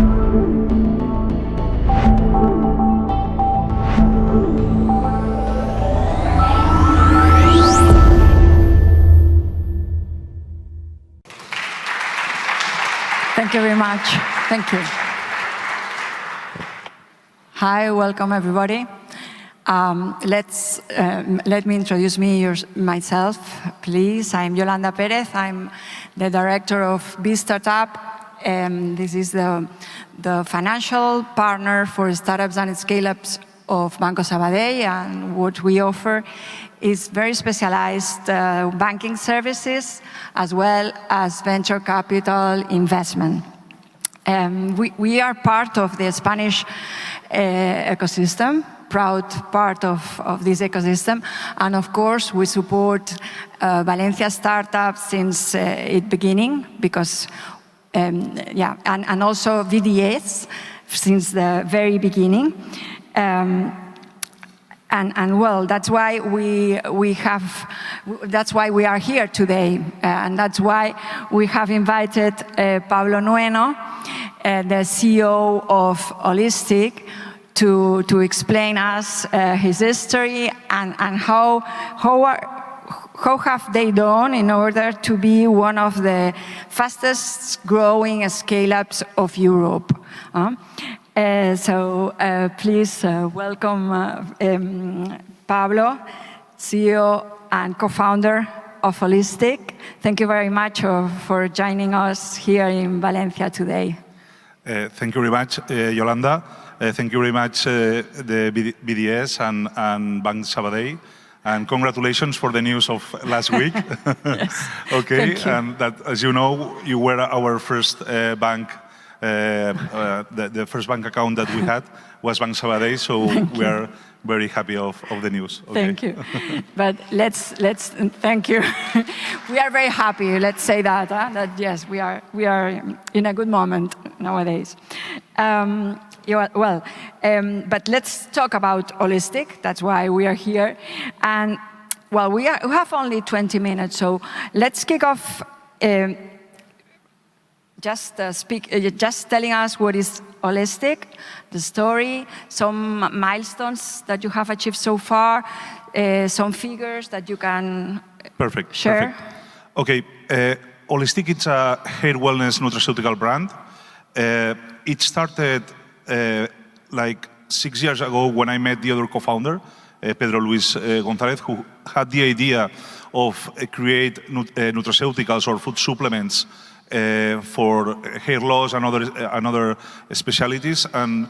Thank you very much. Thank you. Hi, welcome everybody. Let me introduce myself, please. I'm Yolanda Perez. I'm the director of B Startup. This is the financial partner for startups and scale-ups of Banco Sabadell, and what we offer is very specialized banking services as well as venture capital investment. We are part of the Spanish ecosystem, proud part of this ecosystem, and of course we support Valencia startups since its beginning, because and also VDS since the very beginning. And well, that's why we are here today, and that's why we have invited Pablo Nueno, the CEO of Olistic, to explain us his history and how have they done in order to be one of the fastest growing scale-ups of Europe. Please welcome Pablo, CEO and co-founder of Olistic. Thank you very much for joining us here in Valencia today. Thank you very much, Yolanda. Thank you very much, the VDS and Banco Sabadell. And congratulations for the news of last week. Yes. Okay, Thank you. And that, as you know, you were our first bank. The first bank account that we had was Banco Sabadell, so we are very happy of the news. Okay. Thank you. But let's thank you. We are very happy. Let's say that that yes, we are in a good moment nowadays. But let's talk about Olistic. That's why we are here. And well, we have only 20 minutes, so let's kick off. Just telling us what is Olistic, the story, some milestones that you have achieved so far, some figures that you can share. Perfect. Okay, Olistic is a hair wellness nutraceutical brand. It started like 6 years ago when I met the other co-founder, Pedro Luis González, who had the idea of create nutraceuticals or food supplements for hair loss and other specialties. And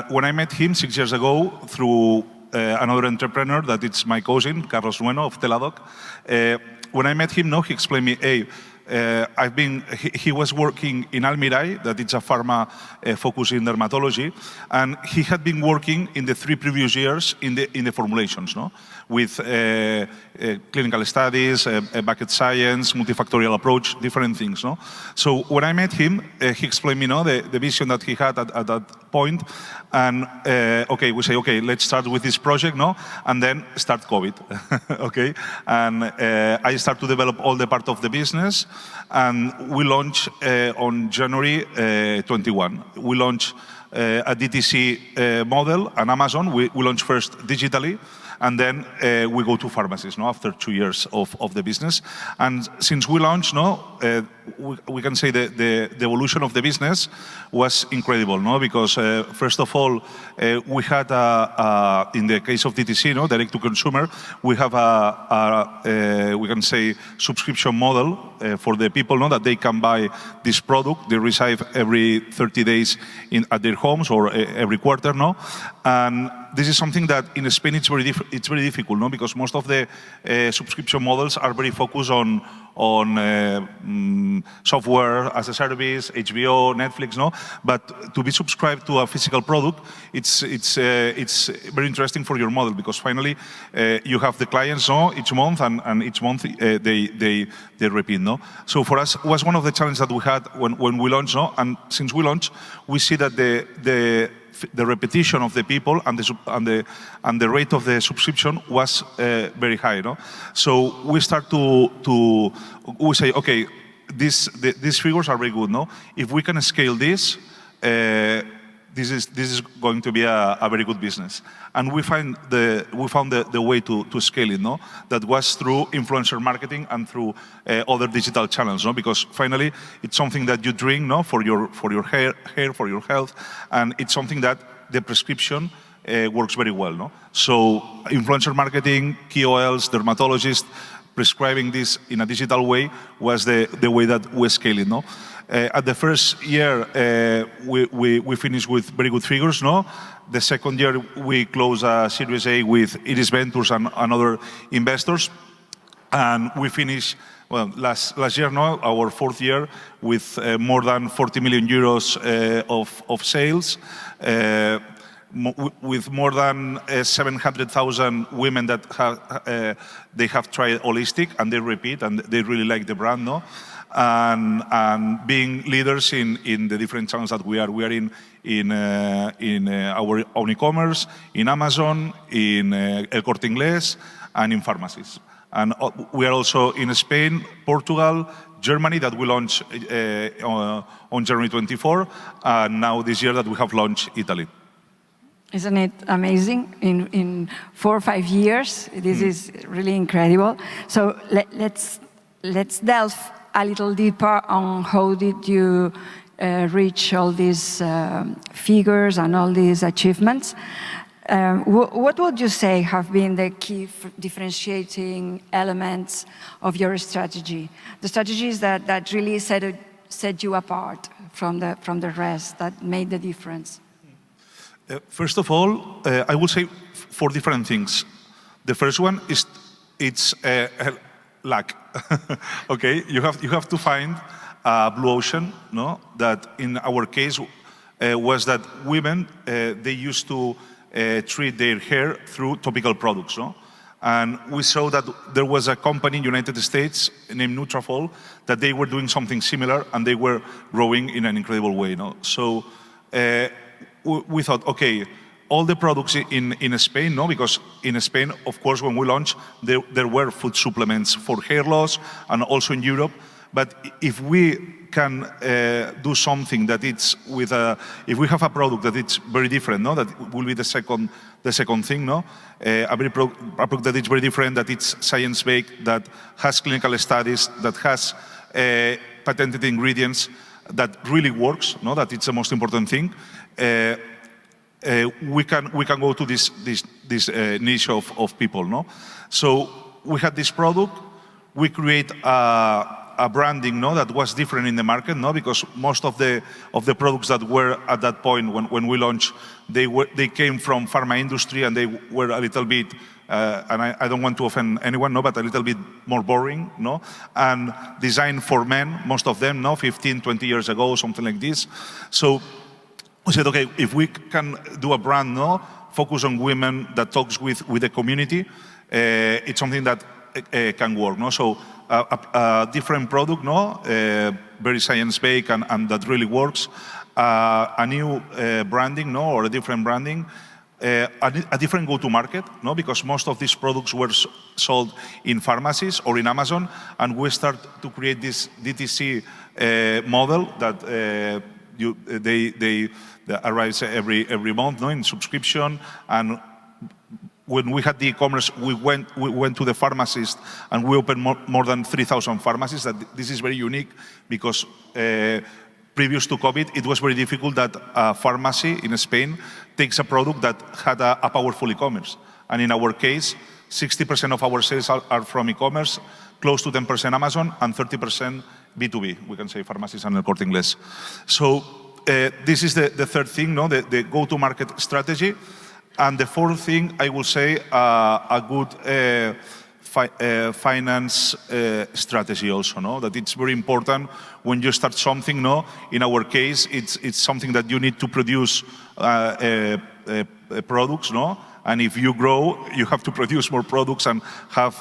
when I met him 6 years ago through another entrepreneur, that it's my cousin, Pablo Nueno of Teladoc, when I met him, he explained me, hey, he was working in Almirai, that it's a pharma focused in dermatology, and he had been working in the 3 previous years in the formulations, with clinical studies, bucket science, multifactorial approach, different things. So when I met him, he explained me the vision that he had at that point, and we say, okay, let's start with this project, and then start COVID, okay? And I start to develop all the part of the business, and we launch on January 21. We launch a DTC model on Amazon. We launch first digitally, and then we go to pharmacies after 2 years of the business. And since we launched, we can say the evolution of the business was incredible, because first of all, we had in the case of DTC, direct to consumer, we have we can say subscription model for the people, that they can buy this product. They receive every 30 days at their homes or every quarter, and this is something that in Spain it's very difficult, because most of the subscription models are very focused on software as a service, HBO, Netflix, But to be subscribed to a physical product, it's very interesting for your model, because finally you have the clients, each month, and each month they repeat, So for us, it was one of the challenges that we had when we launched, And since we launched, we see that the repetition of the people and the rate of the subscription was very high, So we start we say, okay, these figures are very good, If we can scale this, this is going to be a very good business. And we found the way to scale it, no? That was through influencer marketing and through other digital channels, no? Because finally, it's something that you drink, no? For your hair, for your health, and it's something that the prescription works very well, no? So influencer marketing, KOLs, dermatologists, prescribing this in a digital way was the way that we scale it, no? At the first year, we finished with very good figures, no? The second year, we closed a Series A with Iris Ventures and other investors. And we finished, well, last year, no, our fourth year, with more than 40 million euros of sales, with more than 700,000 women that they have tried Olistic, and they repeat, and they really like the brand, no? And being leaders in the different channels that we are. We are in our own e-commerce, in Amazon, in El Corte Inglés, and in pharmacies. And we are also in Spain, Portugal, Germany, that we launched on January 24, and now this year that we have launched Italy. Isn't it amazing? In 4 or 5 years, this is really incredible. So let's delve a little deeper on how did you reach all these figures and all these achievements. What would you say have been the key differentiating elements of your strategy? The strategies that really set you apart from the rest, that made the difference? First of all, I would say 4 different things. The first one is it's luck. Okay, you have to find a blue ocean, no? That in our case was that women they used to treat their hair through topical products, no? And we saw that there was a company in United States named Nutrafol that they were doing something similar and they were growing in an incredible way, no? So we thought, okay, all the products in Spain, no, because in Spain, of course, when we launched, there were food supplements for hair loss and also in Europe. But if we can do something that it's with if we have a product that it's very different, no, that will be the second thing, no, a product that is very different, that it's science-based, that has clinical studies, that has patented ingredients, that really works, no, that it's the most important thing. We can go to this niche of people, no? So we had this product, we create a branding, no, that was different in the market, no, because most of the products that were at that point when we launched, they came from pharma industry and they were a little bit, and I don't want to offend anyone, no, but a little bit more boring, no, and designed for men, most of them, no, 15, 20 years ago, something like this. So we said, okay, if we can do a brand, no, focus on women that talks with the community, it's something that can work, no? So a different product, no, very science-based and that really works. A new branding, no, or a different branding. A different go-to-market, no, because most of these products were sold in pharmacies or in Amazon, and we start to create this DTC model that they arrives every month, no, in subscription. And when we had the e-commerce, we went to the pharmacist and we opened more than 3,000 pharmacies. That this is very unique because previous to COVID, it was very difficult that a pharmacy in Spain takes a product that had a powerful e-commerce. And in our case, 60% of our sales are from e-commerce, close to 10% Amazon, and 30% B2B, we can say pharmacies and El Corte Inglés. So this is the third thing, no, the go-to-market strategy. And the fourth thing, I will say, a good finance strategy also, no? That it's very important when you start something, no? In our case, it's something that you need to produce products, no? And if you grow, you have to produce more products and have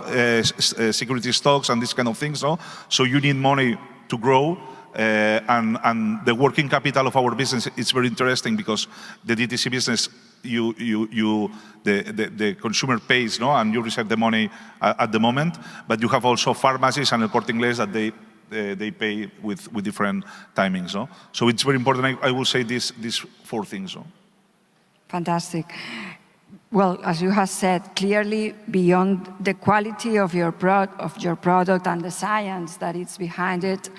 security stocks and these kind of things, no? So you need money to grow. And the working capital of our business is very interesting because the DTC business, the consumer pays, no, and you receive the money at the moment. But you have also pharmacies and El Corte Inglés that they pay with different timings. No? So it's very important. I will say these 4 things. No? Fantastic. Well, as you have said, clearly beyond the quality of your product and the science that is behind it,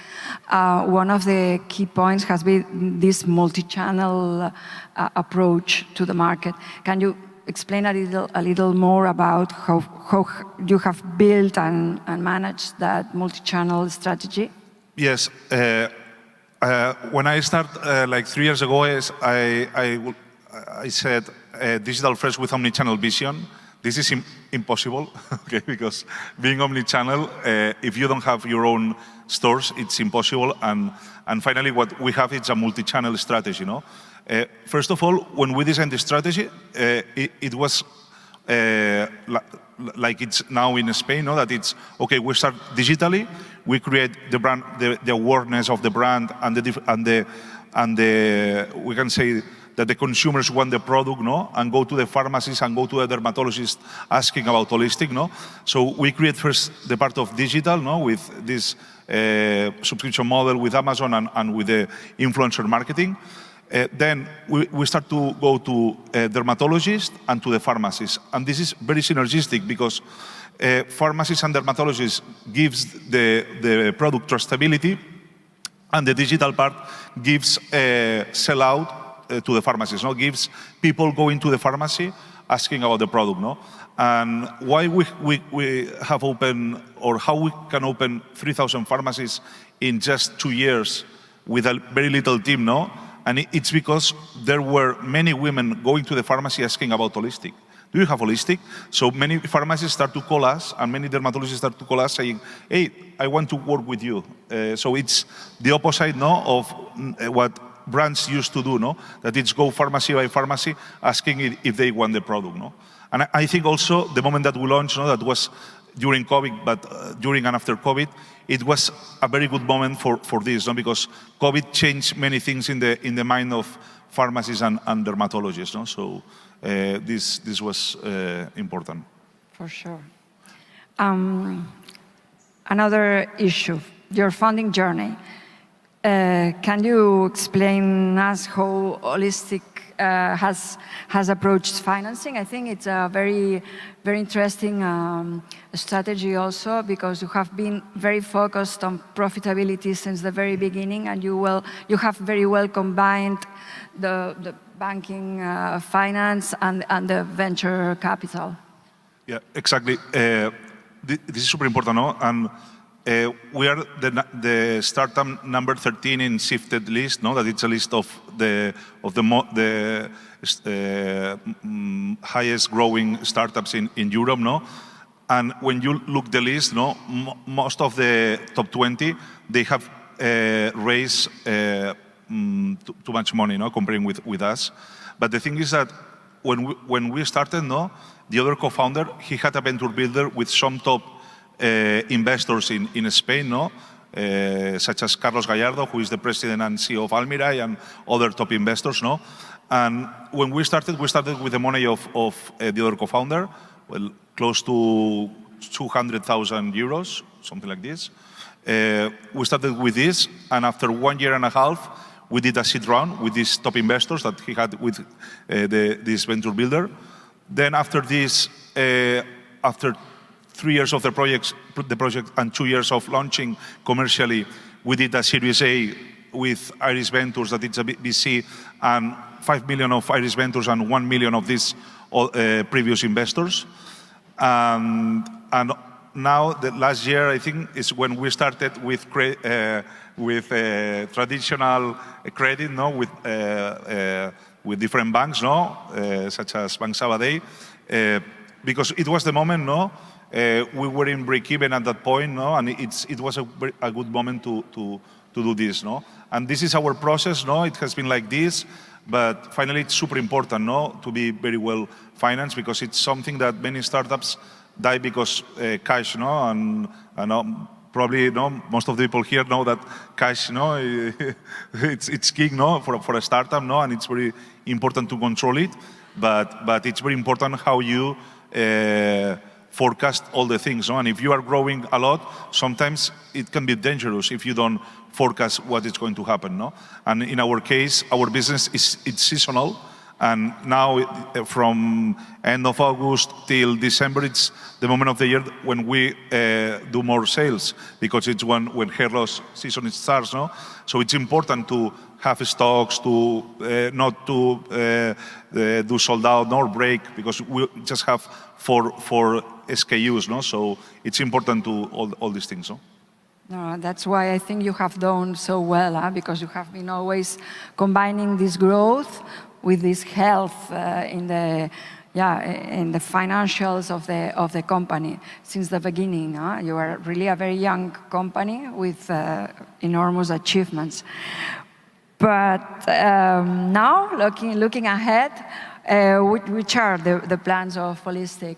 one of the key points has been this multi-channel approach to the market. Can you explain a little more about how you have built and managed that multi-channel strategy? Yes. When I started like 3 years ago, I said digital first with omni-channel vision. This is impossible, okay? Because being omni-channel, if you don't have your own stores, it's impossible. And finally, what we have is a multi-channel strategy. No? First of all, when we designed the strategy, it was like it's now in Spain. No? That it's okay. We start digitally. We create the brand, the awareness of the brand, and the we can say that the consumers want the product, no, and go to the pharmacies and go to the dermatologist asking about Olistic, no. So we create first the part of digital, no, with this subscription model with Amazon and with the influencer marketing. Then we start to go to dermatologists and to the pharmacies, and this is very synergistic because pharmacies and dermatologists gives the product trustability, and the digital part gives sell out to the pharmacies, no? Gives people going to the pharmacy asking about the product, no? And why we have opened, or how we can open 3,000 pharmacies in just 2 years with a very little team, no? And it's because there were many women going to the pharmacy asking about Olistic. Do you have Olistic? So many pharmacies start to call us, and many dermatologists start to call us saying, hey, I want to work with you. So it's the opposite, no, of what brands used to do, no? That it's go pharmacy by pharmacy asking if they want the product, no? And I think also the moment that we launched, no, that was during COVID, but during and after COVID, it was a very good moment for this, no? Because COVID changed many things in the mind of pharmacists and dermatologists, no? So this was important. For sure. Another issue, your funding journey. Can you explain us how Olistic has approached financing? I think it's a very interesting strategy also, because you have been very focused on profitability since the very beginning, and you have very well combined the banking finance and the venture capital. Yeah, exactly. This is super important, no? And we are the startup number 13 in Shifted list, no? That it's a list of the highest growing startups in Europe, no? And when you look the list, no, most of the top 20, they have raised too much money, no, comparing with us. But the thing is that when we started, no, the other co-founder, he had a venture builder with some top investors in Spain, no? Such as Carlos Gallardo, who is the president and CEO of Almiray, and other top investors, no? And when we started with the money of the other co-founder, well, close to 200,000 euros, something like this. We started with this, and after 1.5 years, we did a seed round with these top investors that he had with this venture builder. Then after this, after 3 years of the project and 2 years of launching commercially, we did a Series A with Iris Ventures, that it's a VC, and 5 million of Iris Ventures and 1 million of these previous investors. And now, the last year, I think, is when we started with traditional credit, no, with different banks, no, such as Bank Sabadell, because it was the moment, no, we were in break-even at that point, no, and it was a good moment to do this, no, and this is our process, no. It has been like this, but finally, it's super important, no, to be very well financed, because it's something that many startups die because cash, no, and probably, no, most of the people here know that cash, no, it's king, no, for a startup, no, and it's very important to control it, but it's very important how you forecast all the things, no? And if you are growing a lot, sometimes it can be dangerous if you don't forecast what is going to happen, no? And in our case, our business it's seasonal, and now from end of August till December, it's the moment of the year when we do more sales, because it's when hair loss season starts, no? So it's important to have stocks, to not to do sold out nor break, because we just have four SKUs, no? So it's important to all these things, no? No, that's why I think you have done so well, huh? Because you have been always combining this growth with this health in the financials of the company since the beginning. Huh? You are really a very young company with enormous achievements. But now, looking ahead, which are the plans of Olistic?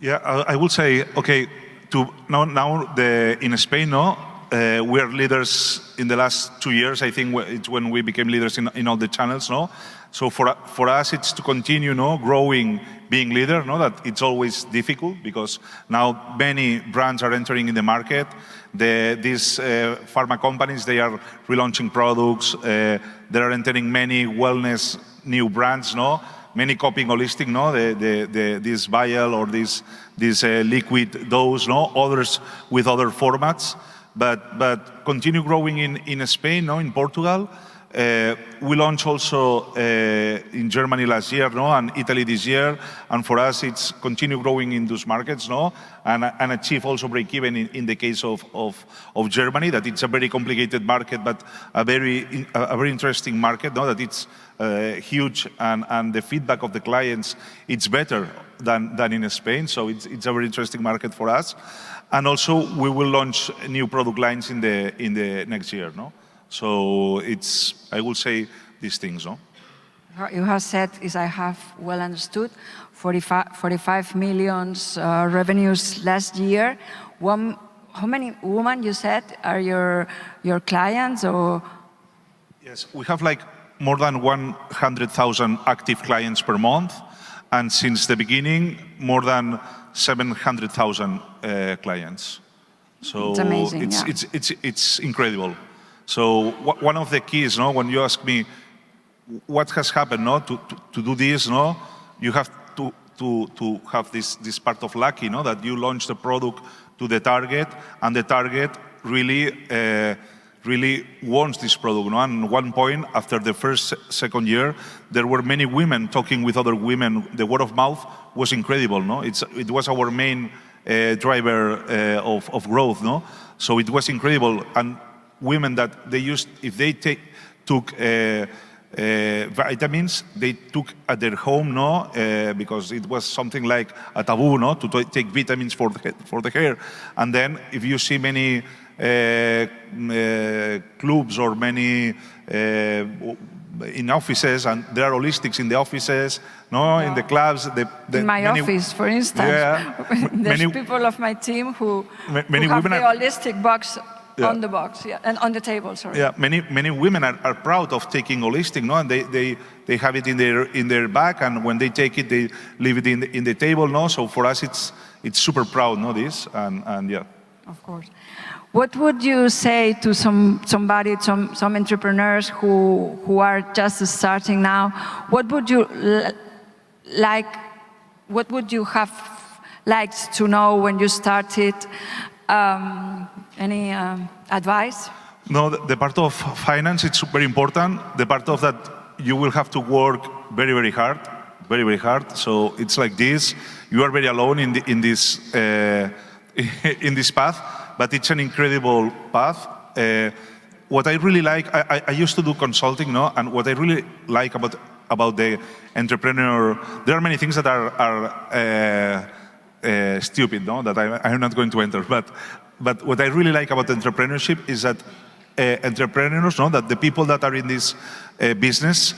Yeah, I would say, okay, now in Spain, no, we are leaders in the last 2 years. I think it's when we became leaders in all the channels, no. So for us, it's to continue, no, growing, being leader. No, that it's always difficult because now many brands are entering in the market. These pharma companies, they are relaunching products. They are entering many wellness new brands, no. Many copying Olistic, no, this vial or this liquid dose, no, others with other formats, but continue growing in Spain, no, in Portugal. We launched also in Germany last year, no, and Italy this year, and for us it's continue growing in those markets, no, and achieve also break even in the case of Germany, that it's a very complicated market, but a very interesting market, no, that it's huge, and the feedback of the clients it's better than in Spain, so it's a very interesting market for us, and also we will launch new product lines in the next year, no. So it's, I will say these things, no? You have said, as I have well understood, 45 million revenues last year. How many women, you said, are your clients, or? Yes, we have like more than 100,000 active clients per month, and since the beginning, more than 700,000 clients. So it's amazing, it's incredible. So one of the keys, no, when you ask me what has happened, no, to do this, no, you have to have this part of lucky, no, that you launch the product to the target, and the target really wants this product, no? And at one point, after the second year, there were many women talking with other women. The word of mouth was incredible, no? It was our main driver of growth, no? So it was incredible, and women that they used, if they took vitamins, they took at their home, no, because it was something like a taboo, no, to take vitamins for the hair. And then, if you see many clubs or many in offices, and there are Olistics in the offices, no, in the clubs. In my office, for instance, there's people of my team who have the Olistic box. Yeah. On the box, yeah, and on the table, sorry. Yeah, many women are proud of taking Olistic, no, and they have it in their bag, and when they take it, they leave it in the table, no. So for us, it's super proud, no, this, and yeah. Of course. What would you say to some entrepreneurs who are just starting now? What would you like? What would you have liked to know when you started? Any advice? No, the part of finance, it's very important. The part of that, you will have to work very, very hard, very, very hard. So it's like this. You are very alone in this path, but it's an incredible path. What I really like, I used to do consulting, no, and what I really like about the entrepreneur, there are many things that are stupid, no, that I'm not going to enter, but what I really like about entrepreneurship is that entrepreneurs, no, that the people that are in this business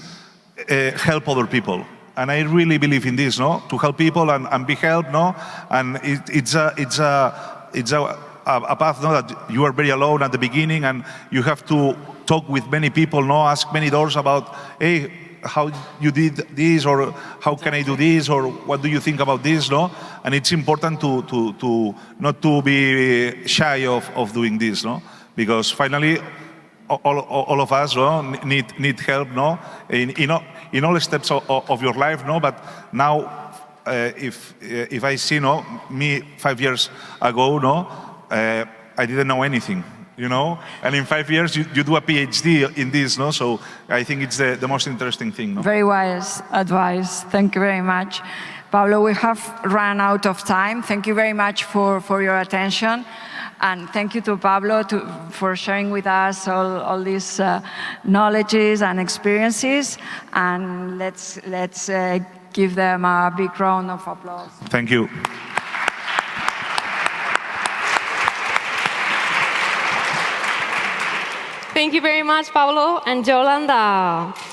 help other people, and I really believe in this, no, to help people and be helped, no, and it's a path, no, that you are very alone at the beginning, and you have to talk with many people, no, ask many doors about, hey, how you did this, or how can I do this, or what do you think about this, no? And it's important to not to be shy of doing this, no? Because finally, all of us, no, need help, no? In all steps of your life, no? But now, if I see, no, me 5 years ago, no, I didn't know anything, you know? And in 5 years, you do a PhD in this, no? So I think it's the most interesting thing, no? Very wise advice. Thank you very much. Pablo, we have run out of time. Thank you very much for your attention. And thank you to Pablo for sharing with us all these knowledges and experiences. And let's give them a big round of applause. Thank you. Thank you very much, Pablo and Yolanda.